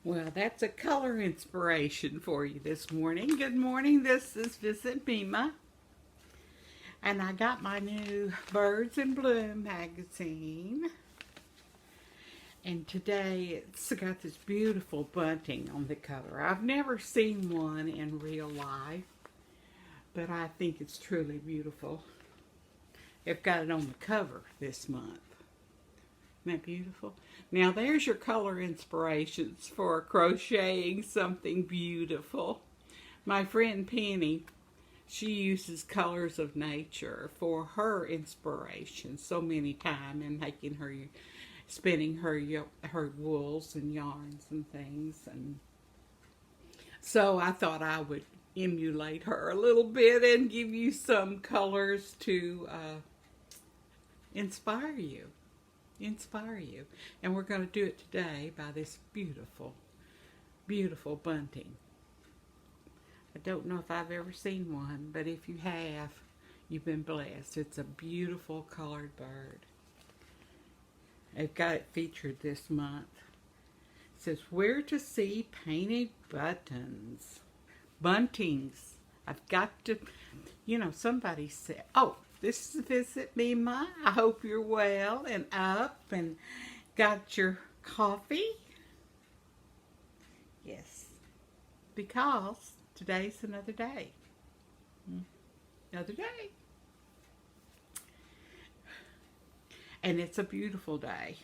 Well, that's a color inspiration for you this morning. Good morning. This is Visit Mema. And I got my new Birds in Bloom magazine. And today it's got this beautiful bunting on the cover. I've never seen one in real life, but I think it's truly beautiful. They've got it on the cover this month. Isn't that beautiful? Now there's your color inspirations for crocheting something beautiful. My friend Penny, she uses colors of nature for her inspiration so many times in making her, spinning her wools and yarns and things. And so I thought I would emulate her a little bit and give you some colors to inspire you. And we're going to do it today by this beautiful, beautiful bunting. I don't know if I've ever seen one, but if you have, you've been blessed. It's a beautiful colored bird. They've got it featured this month. It says, where to see painted buntings. I've got to, somebody said, oh, this is Visit Mema. I hope you're well and up and got your coffee. Yes, because today's another day. Another day. And it's a beautiful day.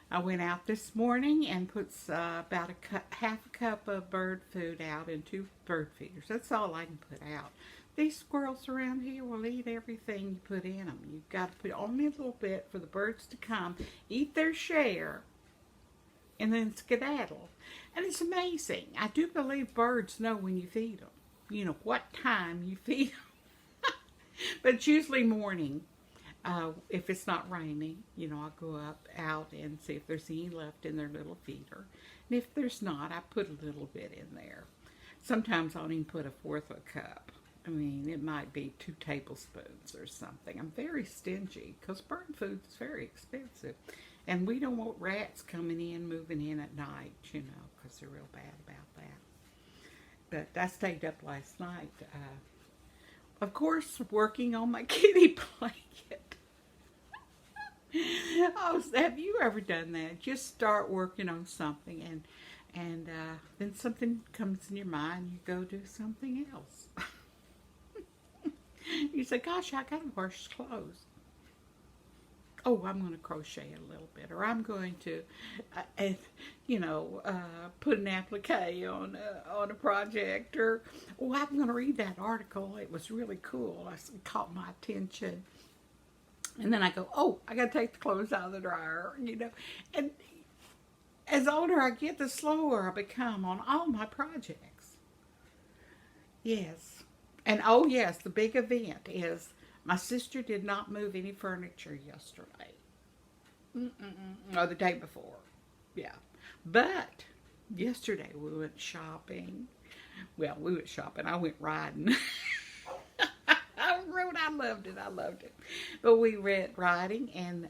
I went out this morning and put about half a cup of bird food out in 2 bird feeders. That's all I can put out. These squirrels around here will eat everything you put in them. You've got to put only a little bit for the birds to come, eat their share, and then skedaddle. And it's amazing. I do believe birds know when you feed them. You know what time you feed them. But it's usually morning. If it's not raining, I'll go out and see if there's any left in their little feeder. And if there's not, I put a little bit in there. Sometimes I'll even put 1/4 of a cup. I mean, it might be 2 tablespoons or something. I'm very stingy because bird food is very expensive. And we don't want rats coming in, moving in at night, because they're real bad about that. But I stayed up last night, of course, working on my kitty blanket. Oh, have you ever done that? Just start working on something and then something comes in your mind, you go do something else. You say, gosh, I gotta wash clothes. Oh, I'm going to crochet a little bit, or I'm going to, put an applique on a project, or oh, I'm going to read that article. It was really cool. It caught my attention. And then I go, oh, I got to take the clothes out of the dryer, And as older I get, the slower I become on all my projects. Yes. And oh, yes, the big event is my sister did not move any furniture yesterday. Or the day before. Yeah. But yesterday we went shopping. Well, we went shopping. I went riding. I loved it. But we went riding, and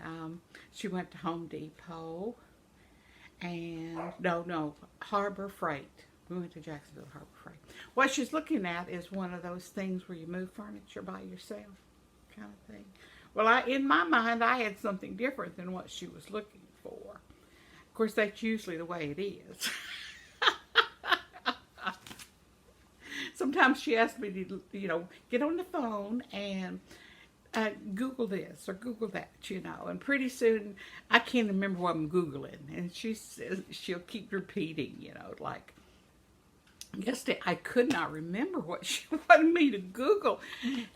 she went to Home Depot. And, no, Harbor Freight. We went to Jacksonville Harbor Freight. What she's looking at is one of those things where you move furniture by yourself, kind of thing. Well, in my mind, I had something different than what she was looking for. Of course, that's usually the way it is. Sometimes she asks me to, get on the phone and Google this or Google that, and pretty soon I can't remember what I'm Googling. And she says, she'll keep repeating, like, yesterday I could not remember what she wanted me to Google.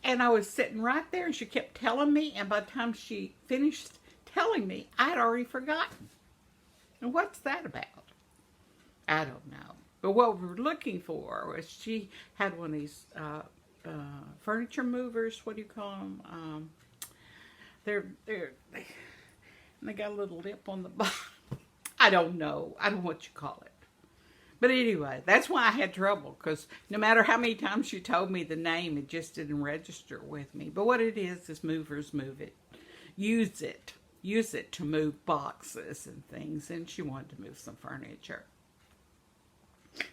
And I was sitting right there and she kept telling me, and by the time she finished telling me, I'd already forgotten. And what's that about? I don't know. But what we were looking for was she had one of these furniture movers. What do you call them? They got a little lip on the bottom. I don't know. I don't know what you call it. But anyway, that's why I had trouble, because no matter how many times she told me the name, it just didn't register with me. But what it is movers move it. Use it. use it to move boxes and things, and she wanted to move some furniture.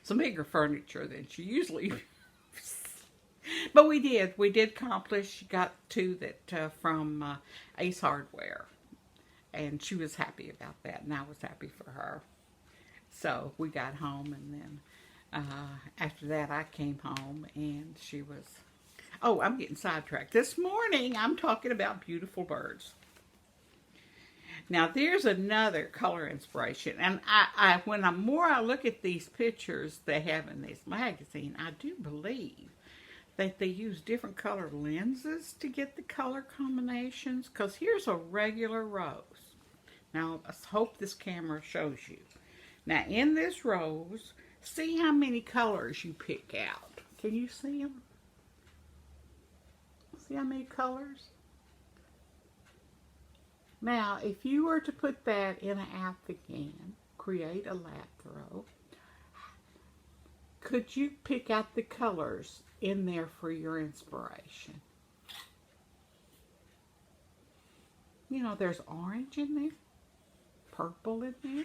Some bigger furniture than she usually moves. But we did accomplish. She got two that from Ace Hardware, and she was happy about that, and I was happy for her. So we got home, and then after that I came home, and she was, oh, I'm getting sidetracked. This morning I'm talking about beautiful birds. Now there's another color inspiration, and when I look at these pictures they have in this magazine, I do believe that they use different color lenses to get the color combinations, because here's a regular rose. Now I hope this camera shows you. Now in this rose, see how many colors you pick out. Can you see them? See how many colors? Now, if you were to put that in an afghan, create a lap throw, could you pick out the colors in there for your inspiration? You know, there's orange in there, purple in there,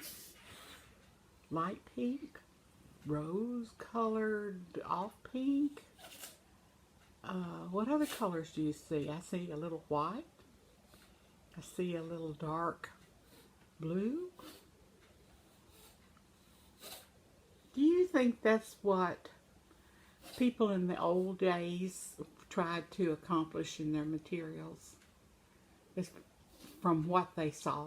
light pink, rose colored off pink. What other colors do you see? I see a little white. I see a little dark blue. Do you think that's what people in the old days tried to accomplish in their materials? It's from what they saw.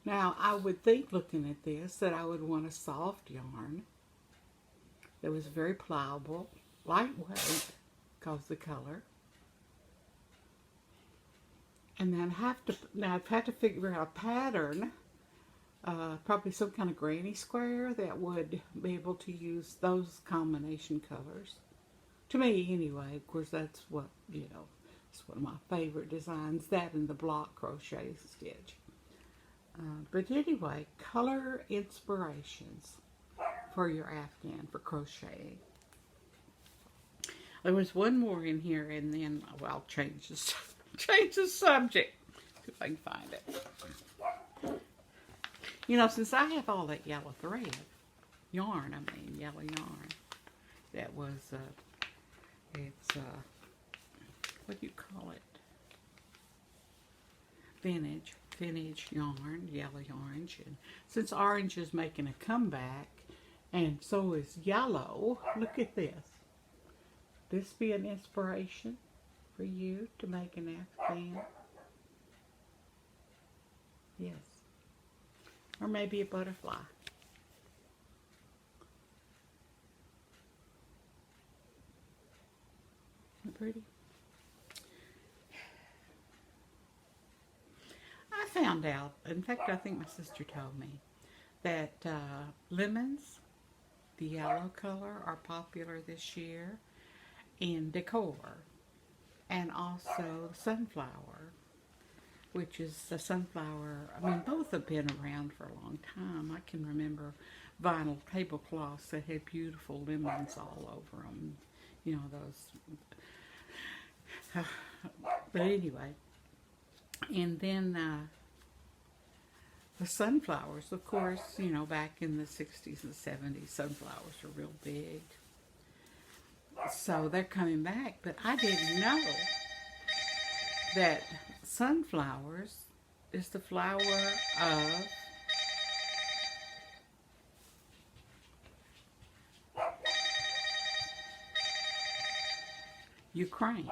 Now, I would think, looking at this, that I would want a soft yarn that was very pliable, lightweight, because of the color. And then I've had to figure out a pattern, probably some kind of granny square that would be able to use those combination colors. To me, anyway. Of course, that's what, you know, it's one of my favorite designs, that and the block crochet stitch. But anyway, color inspirations for your afghan for crocheting. There was one more in here, and then, well, I'll change the subject, if I can find it. You know, since I have all that yellow thread, yellow yarn, that was, it's, what do you call it? Vintage yarn, yellow orange. And since orange is making a comeback, and so is yellow, look at this. This be an inspiration for you to make an afghan? Yes. Or maybe a butterfly. Isn't it pretty? I found out, in fact I think my sister told me, that lemons, the yellow color, are popular this year in decor. And also sunflower, which is the sunflower. I mean, both have been around for a long time. I can remember vinyl tablecloths that had beautiful lemons all over them. You know, those. But anyway. And then the sunflowers, of course, you know, back in the 60s and 70s, sunflowers were real big. So they're coming back, but I didn't know that sunflowers is the flower of Ukraine,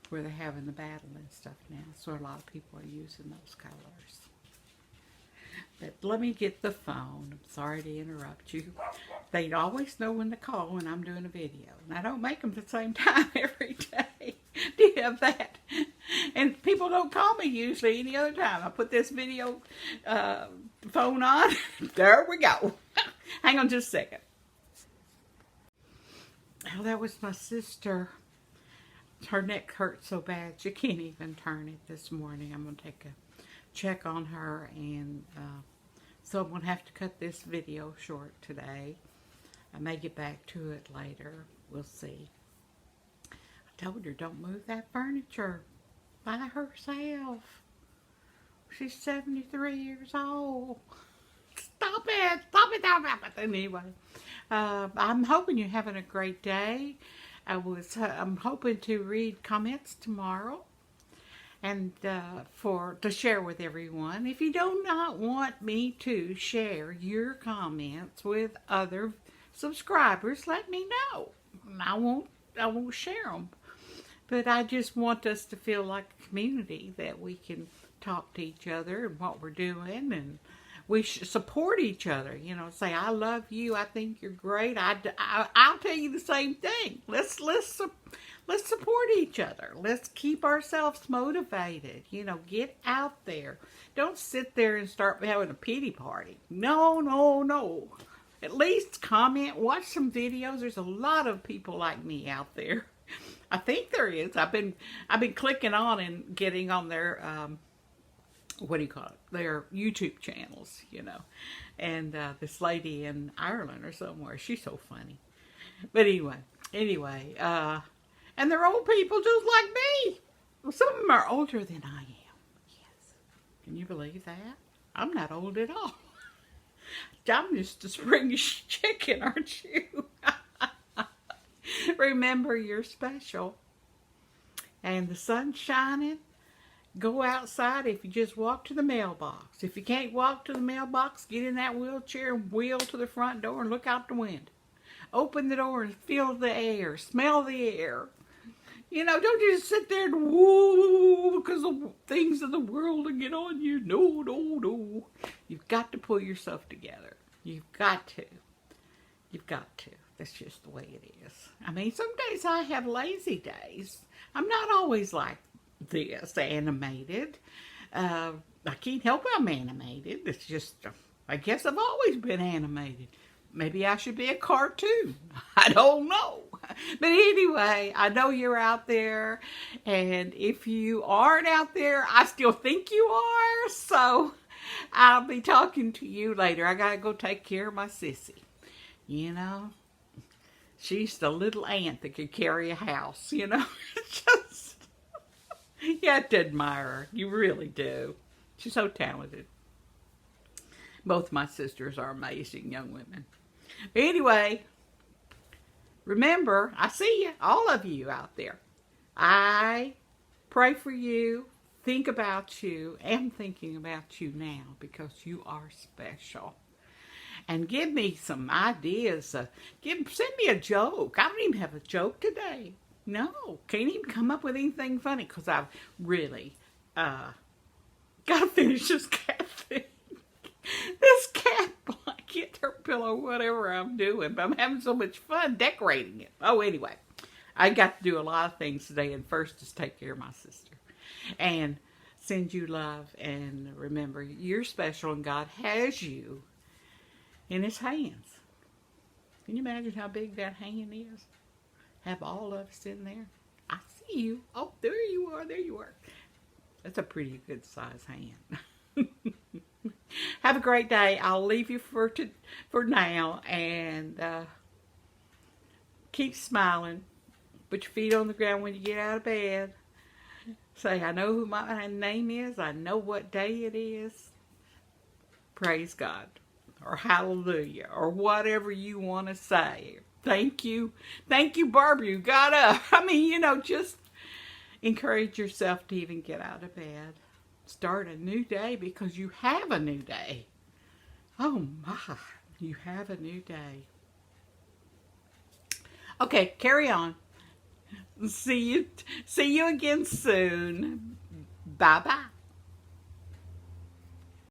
where they're having the battle and stuff now. So a lot of people are using those colors. But let me get the phone. I'm sorry to interrupt you. They'd always know when to call when I'm doing a video. And I don't make them at the same time every day. Do you have that? And people don't call me usually any other time. I put this video phone on. There we go. Hang on just a second. Oh, that was my sister. Her neck hurts so bad she can't even turn it this morning. I'm going to take a check on her, and so I'm going to have to cut this video short today. I may get back to it later. We'll see. I told her, don't move that furniture. by herself. She's 73 years old. Stop it. Stop it. Stop it. Anyway, I'm hoping you're having a great day. I'm hoping to read comments tomorrow and to share with everyone. If you do not want me to share your comments with other subscribers, let me know. I won't share them. But I just want us to feel like a community, that we can talk to each other and what we're doing, and we should support each other. You know, say, I love you. I think you're great. I'll tell you the same thing. Let's support each other. Let's keep ourselves motivated. You know, get out there. Don't sit there and start having a pity party. No, no, no. At least comment, watch some videos. There's a lot of people like me out there. I think there is. I've been clicking on and getting on their what do you call it? Their YouTube channels, you know. And this lady in Ireland or somewhere, she's so funny. But anyway, and they're old people just like me. Well, some of them are older than I am. Yes. Can you believe that? I'm not old at all. I'm just a spring chicken, aren't you? Remember, you're special. And the sun's shining. Go outside. If you just walk to the mailbox. If you can't walk to the mailbox, get in that wheelchair and wheel to the front door and look out the window. Open the door and feel the air. Smell the air. You know, don't just sit there and woo because the things of the world will get on you. No, no, no. You've got to pull yourself together. You've got to. You've got to. That's just the way it is. I mean, some days I have lazy days. I'm not always like this, animated. I can't help I'm animated. It's just, I guess I've always been animated. Maybe I should be a cartoon. I don't know. But anyway, I know you're out there. And if you aren't out there, I still think you are. So I'll be talking to you later. I got to go take care of my sissy. You know, she's the little ant that could carry a house, you know. Just, you have to admire her. You really do. She's so talented. Both my sisters are amazing young women. But anyway, remember, I see you, all of you out there. I pray for you, think about you, am thinking about you now because you are special. And give me some ideas. Send me a joke. I don't even have a joke today. No, can't even come up with anything funny because I've really got to finish this cat thing. This cat blanket or pillow, whatever I'm doing. But I'm having so much fun decorating it. Oh, anyway, I got to do a lot of things today. And first is take care of my sister. And send you love. And remember, you're special and God has you in his hands. Can you imagine how big that hand is? Have all of us in there. I see you. Oh, there you are. There you are. That's a pretty good size hand. Have a great day. I'll leave you for now. And keep smiling. Put your feet on the ground when you get out of bed. Say, I know who my name is. I know what day it is. Praise God. Or hallelujah, or whatever you want to say. Thank you. Thank you, Barbara. You got up. I mean, you know, just encourage yourself to even get out of bed. Start a new day because you have a new day. Oh, my. You have a new day. Okay, carry on. See you again soon. Bye-bye.